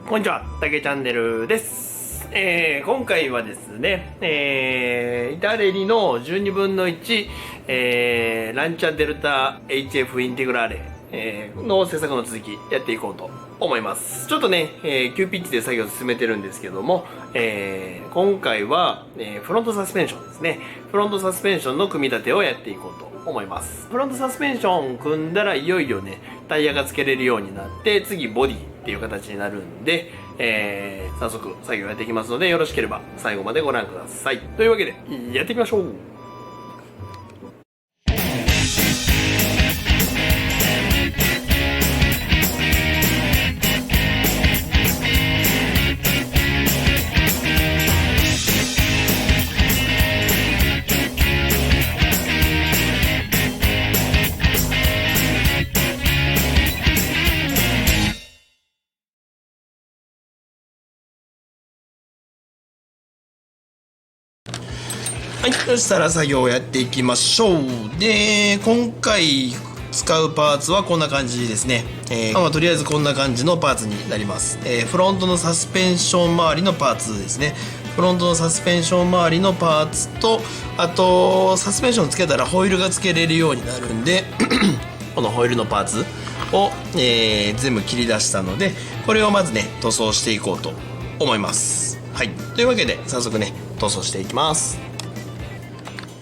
こんにちは、たけチャンネルです。今回はですね、イタレリの12分の1、ランチャデルタ HF インテグラーレ、の制作の続きやっていこうと思います。ちょっとね、急ピッチで作業を進めてるんですけども、今回は、フロントサスペンションですね。フロントサスペンションの組み立てをやっていこうと思います。フロントサスペンション組んだらいよいよね、タイヤが付けれるようになって、次ボディっていう形になるんで、早速作業やっていきますので、よろしければ最後までご覧ください。というわけで、やっていきましょう。はい、そしたら作業をやっていきましょう。で、今回使うパーツはこんな感じですね。とりあえずこんな感じのパーツになります。フロントのサスペンション周りのパーツですね。フロントのサスペンション周りのパーツと、あとサスペンションつけたらホイールがつけれるようになるんでこのホイールのパーツを、全部切り出したので、これをまずね塗装していこうと思います。はい、というわけで早速ね塗装していきます。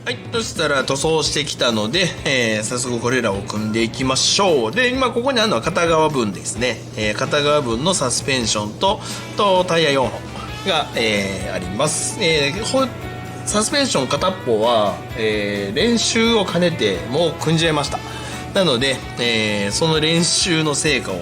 はい、そしたら塗装してきたので、早速これらを組んでいきましょう。で、今ここにあるのは片側分ですね。片側分のサスペンションとタイヤ4本が、あります。サスペンション片っぽは、練習を兼ねてもう組んじゃいました。なので、その練習の成果を、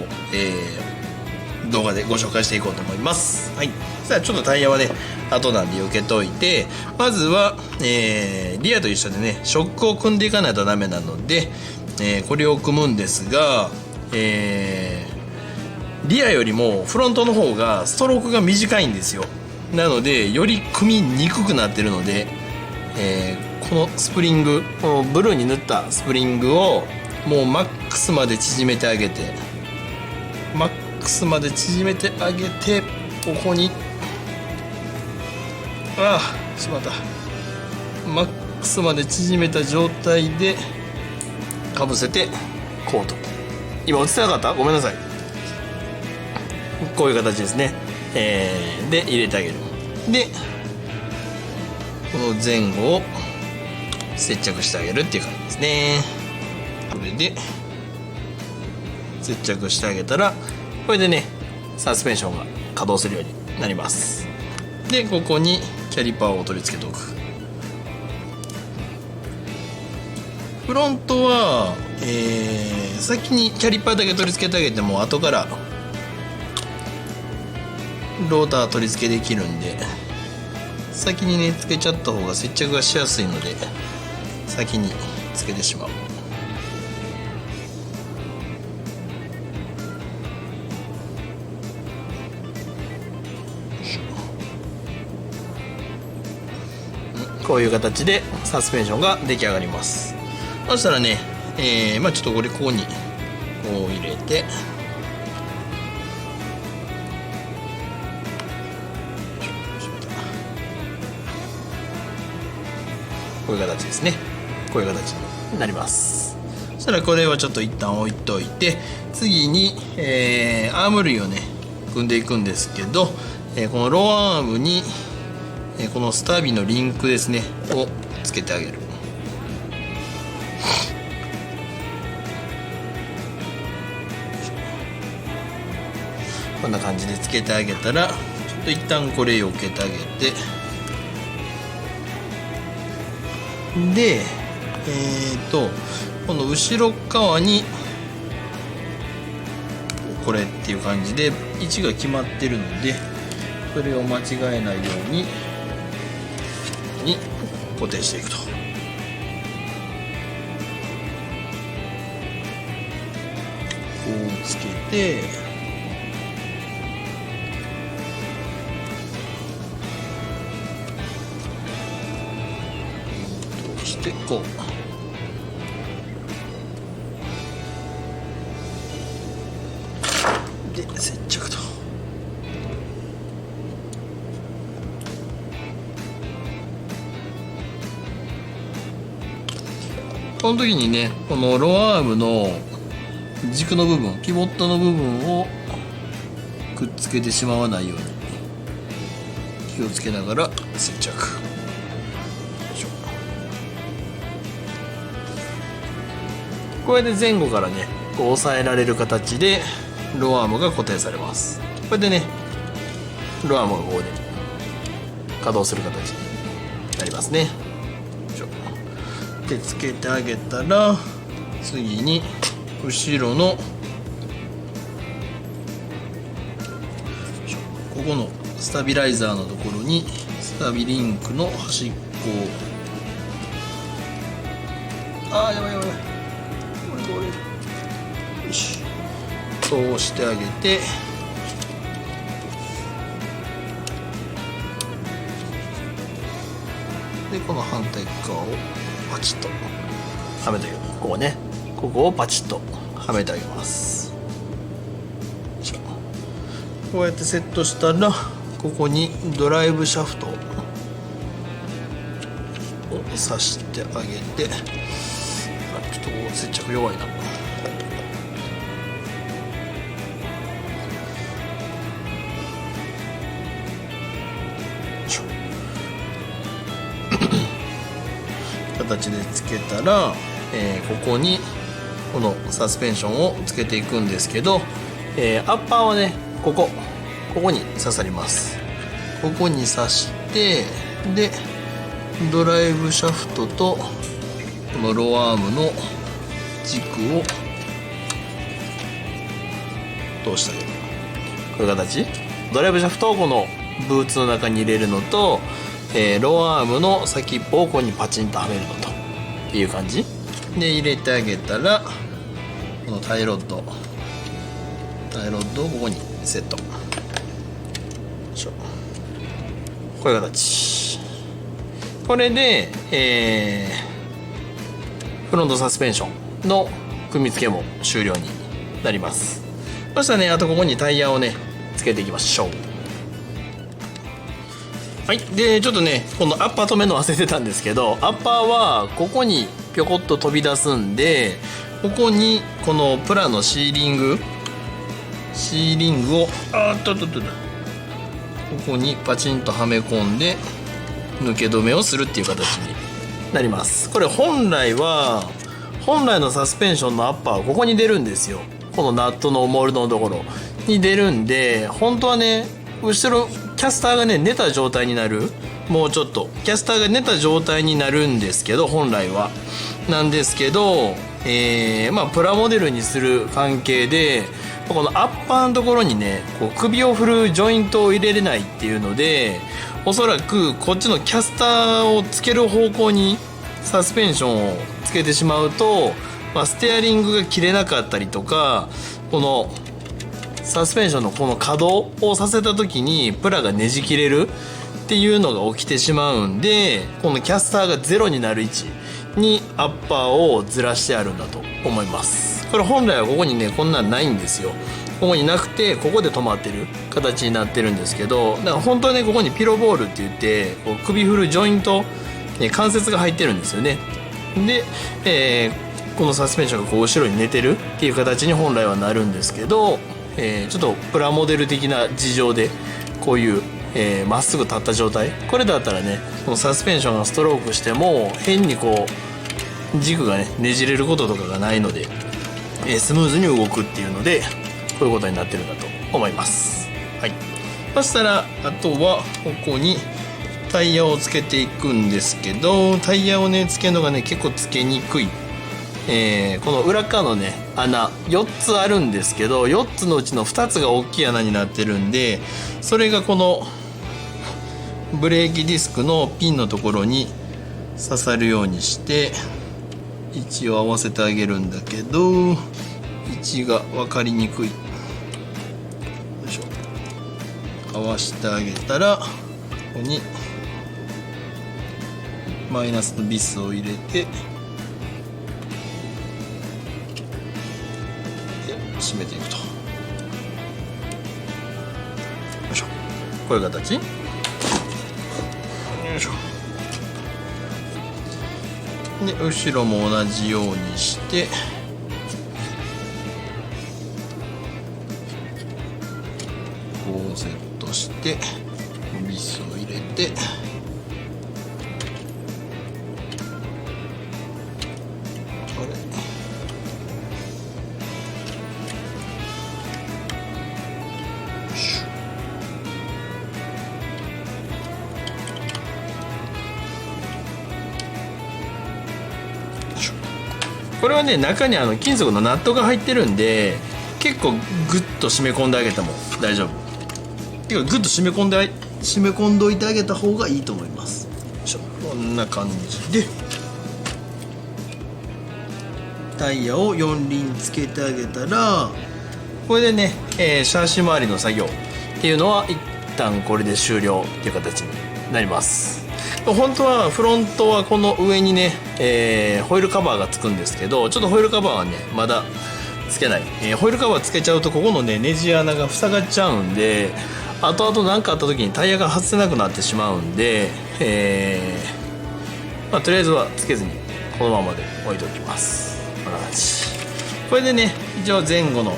動画でご紹介していこうと思います。はい。そしたらちょっとタイヤはね後なんで避けといて、まずは、リアと一緒でねショックを組んでいかないとダメなので、これを組むんですが、リアよりもフロントの方がストロークが短いんですよ。なのでより組みにくくなってるので、このスプリング、このブルーに塗ったスプリングをもうマックスまで縮めてあげて、ここにしまった、マックスまで縮めた状態でかぶせてこうと。今映ってなかった？ごめんなさい。こういう形ですね。で入れてあげる。でこの前後を接着してあげるっていう感じですね。これで接着してあげたら、これでねサスペンションが稼働するようになります。でここにキャリパーを取り付けておく。フロントは、先にキャリパーだけ取り付けてあげても後からローター取り付けできるんで、先にねつけちゃった方が接着がしやすいので先につけてしまう。こういう形でサスペンションが出来上がります。そしたらね、ちょっとここにこう入れて、こういう形ですね。こういう形になります。そしたらこれはちょっと一旦置いといて、次に、アーム類をね組んでいくんですけど、このローアームにこのスタビのリンクですねをつけてあげる。こんな感じでつけてあげたら、ちょっと一旦これを避けてあげて、でこの後ろ側にこれっていう感じで位置が決まってるので、それを間違えないように固定していくと。こうつけて、そしてこうで接着と。この時にねこのローアームの軸の部分、ピボットの部分をくっつけてしまわないように気をつけながら接着。これで前後からねこう押さえられる形でローアームが固定されます。これでねローアームがここで稼働する形になりますね。でつけてあげたら次に後ろのここのスタビライザーのところにスタビリンクの端っこをやばいよし通してあげて、でこの反対側をパチッとはめてあげる。ここね、ここをパチッとはめてあげます。こうやってセットしたらここにドライブシャフトを挿してあげて、ちょっと接着弱いな。形でつけたら、ここにこのサスペンションをつけていくんですけど、アッパーはねここに刺さります。ここに刺して、でドライブシャフトとこのローアームの軸を通してあげる。こういう形。ドライブシャフトをこのブーツの中に入れるのと、ローアームの先っぽをここにパチンとはめるのという感じで入れてあげたら、このタイロッドをここにセット。こういう形。これで、フロントサスペンションの組み付けも終了になります。そしたらね、あとここにタイヤをねつけていきましょう。はい、でちょっとねこのアッパー止めるの忘れてたんですけど、アッパーはここにぴょこっと飛び出すんで、ここにこのプラのシーリングをここにパチンとはめ込んで抜け止めをするっていう形になります。これ本来のサスペンションのアッパーはここに出るんですよ。このナットのモールドのところに出るんで、本当はね後ろキャスターがね寝た状態になる、もうちょっとキャスターが寝た状態になるんですけど、本来はなんですけど、プラモデルにする関係でこのアッパーのところにねこう首を振るジョイントを入れれないっていうので、おそらくこっちのキャスターをつける方向にサスペンションをつけてしまうと、ステアリングが切れなかったりとか、このサスペンションのこの稼働をさせた時にプラがねじ切れるっていうのが起きてしまうんで、このキャスターがゼロになる位置にアッパーをずらしてあるんだと思います。これ本来はここにねこんなんないんですよ。ここになくてここで止まってる形になってるんですけど、だから本当はねここにピロボールって言ってこう首振るジョイント、関節が入ってるんですよね。で、このサスペンションがこう後ろに寝てるっていう形に本来はなるんですけど、ちょっとプラモデル的な事情でこういうまっすぐ立った状態、これだったらねこのサスペンションがストロークしても変にこう軸がねねじれることとかがないので、スムーズに動くっていうのでこういうことになってるんだと思います。はい、そしたらあとはここにタイヤをつけていくんですけど、タイヤをねつけるのがね結構つけにくい。この裏側のね穴4つあるんですけど、4つのうちの2つが大きい穴になってるんで、それがこのブレーキディスクのピンのところに刺さるようにして位置を合わせてあげるんだけど、位置が分かりにくい。よいしょ。合わせてあげたらここにマイナスのビスを入れて締めていくと。よいしょ。こういう形。よいしょ。で後ろも同じようにしてこうセットしてビスを入れてこれはね中に金属のナットが入ってるんで結構グッと締め込んであげても大丈夫。ていうかグッと締め込んどいてあげた方がいいと思います。こんな感じでタイヤを4輪つけてあげたらこれでね、シャーシ周りの作業っていうのは一旦これで終了っていう形になります。本当はフロントはこの上にね、ホイールカバーがつくんですけどちょっとホイールカバーはねまだつけない、ホイールカバーつけちゃうとここのねネジ穴が塞がっちゃうんで後々何かあった時にタイヤが外せなくなってしまうんで、とりあえずはつけずにこのままで置いておきます。こんな感じ。これでね一応前後の、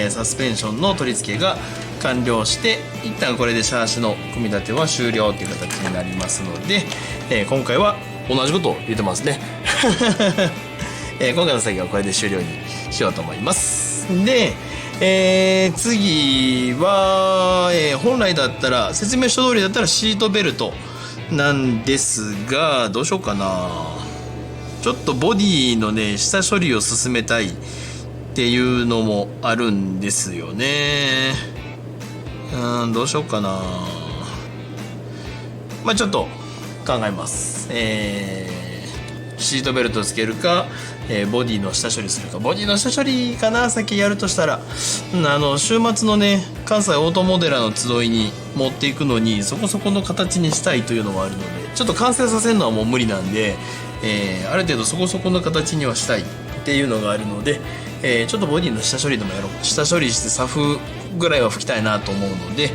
サスペンションの取り付けが完了して一旦これでシャーシの組み立ては終了という形になりますので、今回は同じことを言ってますね、今回の作業はこれで終了にしようと思います。で、次は、本来だったら説明書通りだったらシートベルトなんですがどうしようかな。ちょっとボディのね下処理を進めたいっていうのもあるんですよね。どうしようかな。ちょっと考えます。シートベルトつけるか、ボディの下処理するか。ボディの下処理かな先やるとしたら、週末のね関西オートモデラーの集いに持っていくのにそこそこの形にしたいというのもあるのでちょっと完成させるのはもう無理なんで、ある程度そこそこの形にはしたいっていうのがあるので、ちょっとボディの下処理でもやろう。下処理してサフぐらいは拭きたいなと思うので、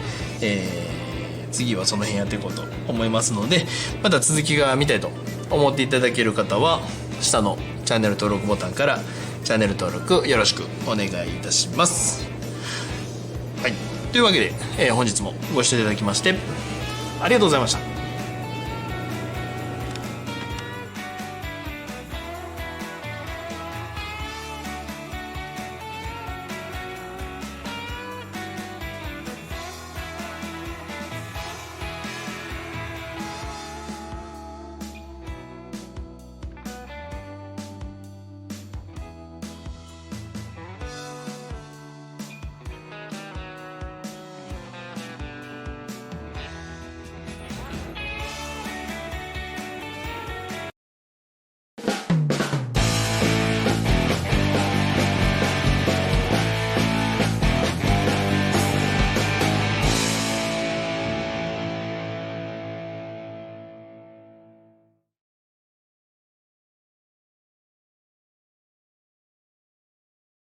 次はその辺やっていこうと思いますのでまた続きが見たいと思っていただける方は下のチャンネル登録ボタンからチャンネル登録よろしくお願いいたします。はい、というわけで、本日もご視聴いただきましてありがとうございました。